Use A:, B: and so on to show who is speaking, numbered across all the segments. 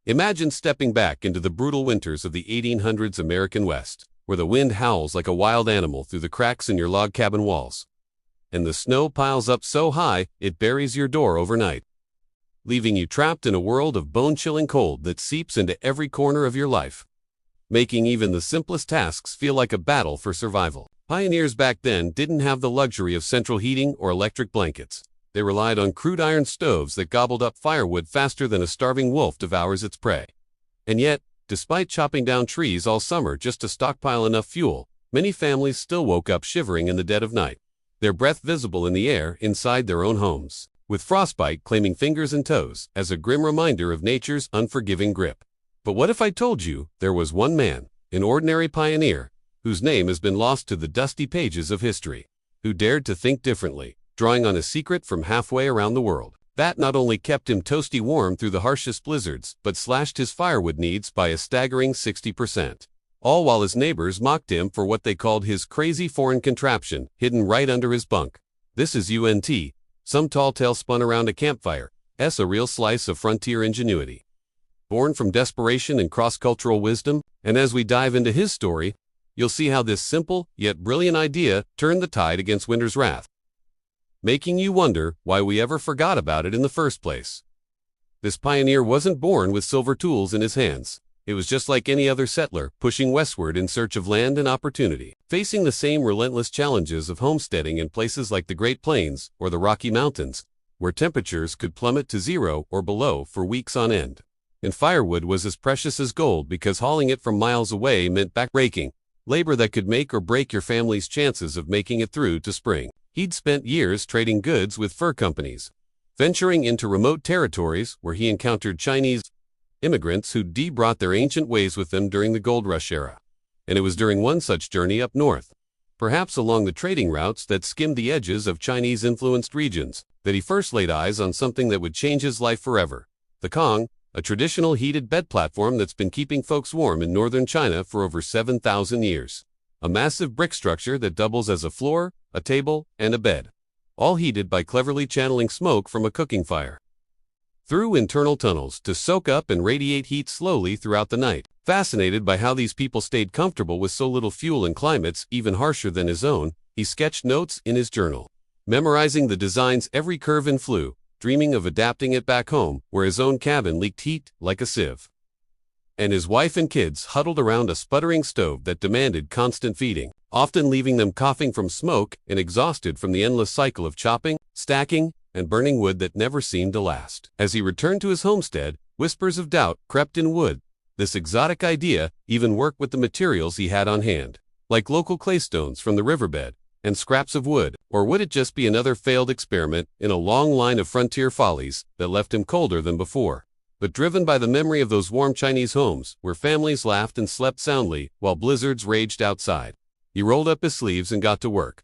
A: Imagine stepping back into the brutal winters of the 1800s American West, where the wind howls like a wild animal through the cracks in your log cabin walls, and the snow piles up so high it buries your door overnight, leaving you trapped in a world of bone-chilling cold that seeps into every corner of your life, making even the simplest tasks feel like a battle for survival. Pioneers back then didn't have the luxury of central heating or electric blankets. They relied on crude iron stoves that gobbled up firewood faster than a starving wolf devours its prey. And yet, despite chopping down trees all summer just to stockpile enough fuel, many families still woke up shivering in the dead of night, their breath visible in the air inside their own homes, with frostbite claiming fingers and toes as a grim reminder of nature's unforgiving grip. But what if I told you there was one man, an ordinary pioneer, whose name has been lost to the dusty pages of history, who dared to think differently, drawing on a secret from halfway around the world, that not only kept him toasty warm through the harshest blizzards, but slashed his firewood needs by a staggering 60%. All while his neighbors mocked him for what they called his crazy foreign contraption, hidden right under his bunk. This is UNT, some tall tale spun around a campfire, a real slice of frontier ingenuity, born from desperation and cross-cultural wisdom. And as we dive into his story, you'll see how this simple, yet brilliant idea turned the tide against winter's wrath, making you wonder why we ever forgot about it in the first place. This pioneer wasn't born with silver tools in his hands. It was just like any other settler, pushing westward in search of land and opportunity, facing the same relentless challenges of homesteading in places like the Great Plains or the Rocky Mountains, where temperatures could plummet to 0 or below for weeks on end. And firewood was as precious as gold because hauling it from miles away meant back-breaking labor that could make or break your family's chances of making it through to spring. He'd spent years trading goods with fur companies, venturing into remote territories where he encountered Chinese immigrants who brought their ancient ways with them during the gold rush era. And it was during one such journey up north, perhaps along the trading routes that skimmed the edges of Chinese-influenced regions, that he first laid eyes on something that would change his life forever: the Kong, a traditional heated bed platform that's been keeping folks warm in northern China for over 7,000 years. A massive brick structure that doubles as a floor, a table, and a bed, all heated by cleverly channeling smoke from a cooking fire through internal tunnels to soak up and radiate heat slowly throughout the night. Fascinated by how these people stayed comfortable with so little fuel in climates even harsher than his own, he sketched notes in his journal, memorizing the design's every curve and flue, dreaming of adapting it back home, where his own cabin leaked heat like a sieve, and his wife and kids huddled around a sputtering stove that demanded constant feeding, often leaving them coughing from smoke and exhausted from the endless cycle of chopping, stacking, and burning wood that never seemed to last. As he returned to his homestead, whispers of doubt crept in. Would this exotic idea even work with the materials he had on hand, like local claystones from the riverbed and scraps of wood, or would it just be another failed experiment in a long line of frontier follies that left him colder than before? But driven by the memory of those warm Chinese homes where families laughed and slept soundly while blizzards raged outside, he rolled up his sleeves and got to work,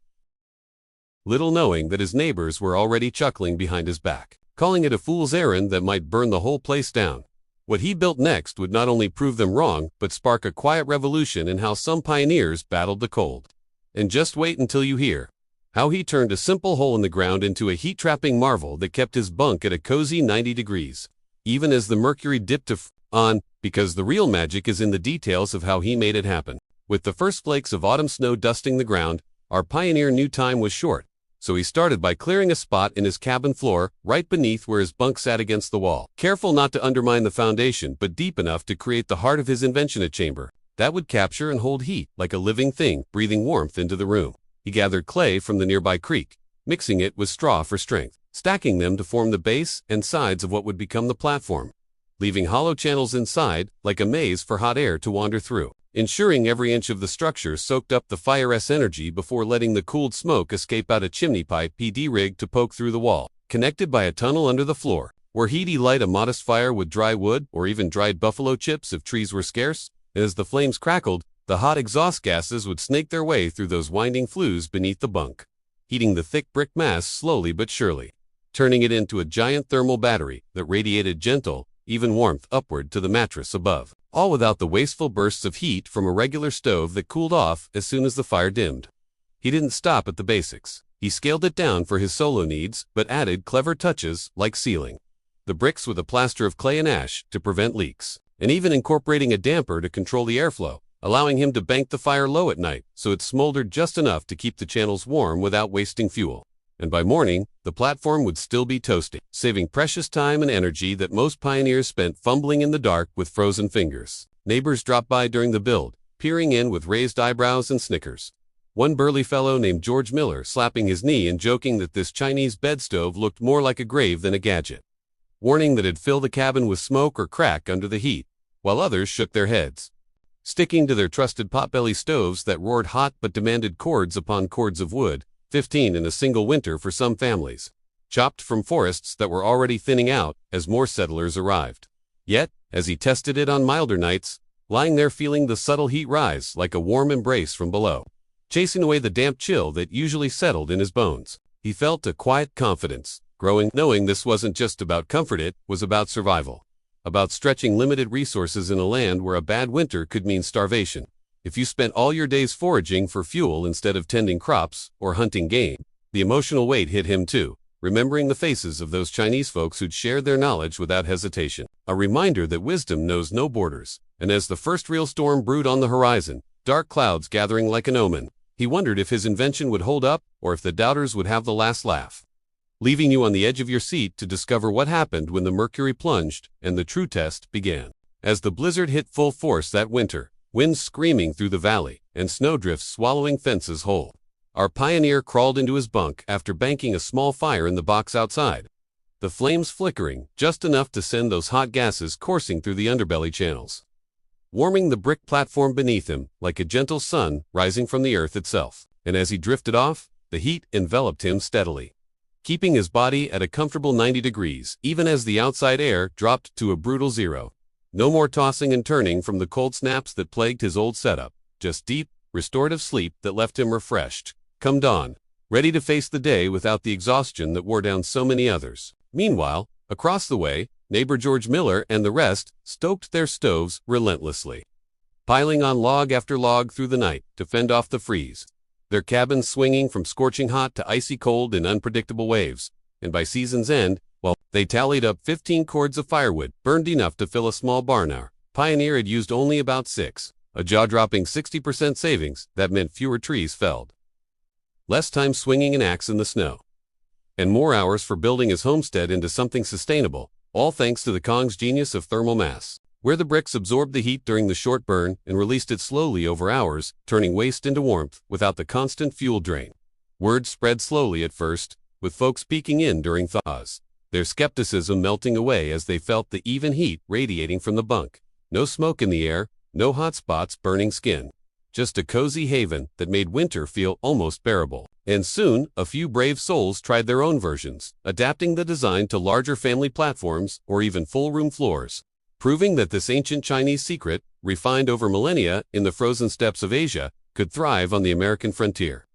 A: little knowing that his neighbors were already chuckling behind his back, calling it a fool's errand that might burn the whole place down. What he built next would not only prove them wrong, but spark a quiet revolution in how some pioneers battled the cold. And just wait until you hear how he turned a simple hole in the ground into a heat-trapping marvel that kept his bunk at a cozy 90 degrees, even as the mercury dipped on, because the real magic is in the details of how he made it happen. With the first flakes of autumn snow dusting the ground, our pioneer knew time was short, so he started by clearing a spot in his cabin floor right beneath where his bunk sat against the wall, careful not to undermine the foundation but deep enough to create the heart of his invention, a chamber that would capture and hold heat like a living thing, breathing warmth into the room. He gathered clay from the nearby creek, mixing it with straw for strength, stacking them to form the base and sides of what would become the platform, leaving hollow channels inside like a maze for hot air to wander through, ensuring every inch of the structure soaked up the fire's energy before letting the cooled smoke escape out a chimney pipe he'd rigged to poke through the wall, connected by a tunnel under the floor, where he'd light a modest fire with dry wood or even dried buffalo chips if trees were scarce. And as the flames crackled, the hot exhaust gases would snake their way through those winding flues beneath the bunk, heating the thick brick mass slowly but surely, turning it into a giant thermal battery that radiated gentle, even warmth upward to the mattress above, all without the wasteful bursts of heat from a regular stove that cooled off as soon as the fire dimmed. He didn't stop at the basics. He scaled it down for his solo needs, but added clever touches like sealing, the bricks with a plaster of clay and ash to prevent leaks, and even incorporating a damper to control the airflow, allowing him to bank the fire low at night so it smoldered just enough to keep the channels warm without wasting fuel. And by morning, the platform would still be toasty, saving precious time and energy that most pioneers spent fumbling in the dark with frozen fingers. Neighbors dropped by during the build, peering in with raised eyebrows and snickers. One burly fellow named George Miller slapping his knee and joking that this Chinese bed stove looked more like a grave than a gadget, warning that it'd fill the cabin with smoke or crack under the heat, while others shook their heads, sticking to their trusted potbelly stoves that roared hot but demanded cords upon cords of wood, 15 in a single winter for some families, chopped from forests that were already thinning out as more settlers arrived. Yet, as he tested it on milder nights, lying there feeling the subtle heat rise like a warm embrace from below, chasing away the damp chill that usually settled in his bones, he felt a quiet confidence growing, knowing this wasn't just about comfort, it was about survival, about stretching limited resources in a land where a bad winter could mean starvation. If you spent all your days foraging for fuel instead of tending crops or hunting game, the emotional weight hit him too, remembering the faces of those Chinese folks who'd shared their knowledge without hesitation. A reminder that wisdom knows no borders. And as the first real storm brewed on the horizon, dark clouds gathering like an omen, he wondered if his invention would hold up or if the doubters would have the last laugh, leaving you on the edge of your seat to discover what happened when the mercury plunged and the true test began. As the blizzard hit full force that winter, winds screaming through the valley and snowdrifts swallowing fences whole, our pioneer crawled into his bunk after banking a small fire in the box outside, the flames flickering just enough to send those hot gases coursing through the underbelly channels, warming the brick platform beneath him like a gentle sun rising from the earth itself. And as he drifted off, the heat enveloped him steadily, keeping his body at a comfortable 90 degrees, even as the outside air dropped to a brutal 0. No more tossing and turning from the cold snaps that plagued his old setup, just deep, restorative sleep that left him refreshed, come dawn, ready to face the day without the exhaustion that wore down so many others. Meanwhile, across the way, neighbor George Miller and the rest stoked their stoves relentlessly, piling on log after log through the night to fend off the freeze, their cabins swinging from scorching hot to icy cold in unpredictable waves. And by season's end, well, they tallied up 15 cords of firewood, burned enough to fill a small barn. Our pioneer had used only about 6, a jaw-dropping 60% savings that meant fewer trees felled, less time swinging an axe in the snow, and more hours for building his homestead into something sustainable, all thanks to the Kong's genius of thermal mass, where the bricks absorbed the heat during the short burn and released it slowly over hours, turning waste into warmth without the constant fuel drain. Word spread slowly at first, with folks peeking in during thaws, their skepticism melting away as they felt the even heat radiating from the bunk. No smoke in the air, no hot spots burning skin, just a cozy haven that made winter feel almost bearable. And soon, a few brave souls tried their own versions, adapting the design to larger family platforms or even full-room floors, proving that this ancient Chinese secret, refined over millennia in the frozen steppes of Asia, could thrive on the American frontier,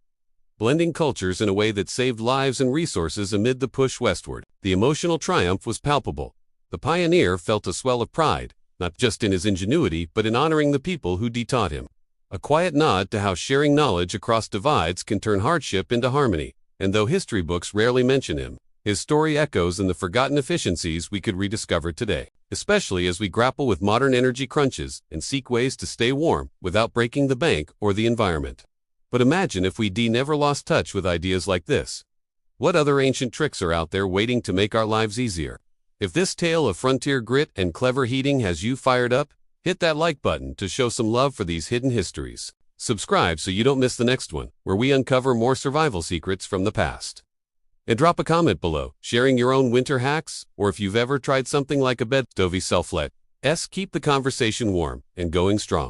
A: blending cultures in a way that saved lives and resources amid the push westward. The emotional triumph was palpable. The pioneer felt a swell of pride, not just in his ingenuity but in honoring the people who taught him. A quiet nod to how sharing knowledge across divides can turn hardship into harmony, and though history books rarely mention him, his story echoes in the forgotten efficiencies we could rediscover today, especially as we grapple with modern energy crunches and seek ways to stay warm without breaking the bank or the environment. But imagine if we never lost touch with ideas like this. What other ancient tricks are out there waiting to make our lives easier? If this tale of frontier grit and clever heating has you fired up, hit that like button to show some love for these hidden histories. Subscribe so you don't miss the next one, where we uncover more survival secrets from the past. And drop a comment below, sharing your own winter hacks, or if you've ever tried something like a bed stove self-let. Keep the conversation warm and going strong.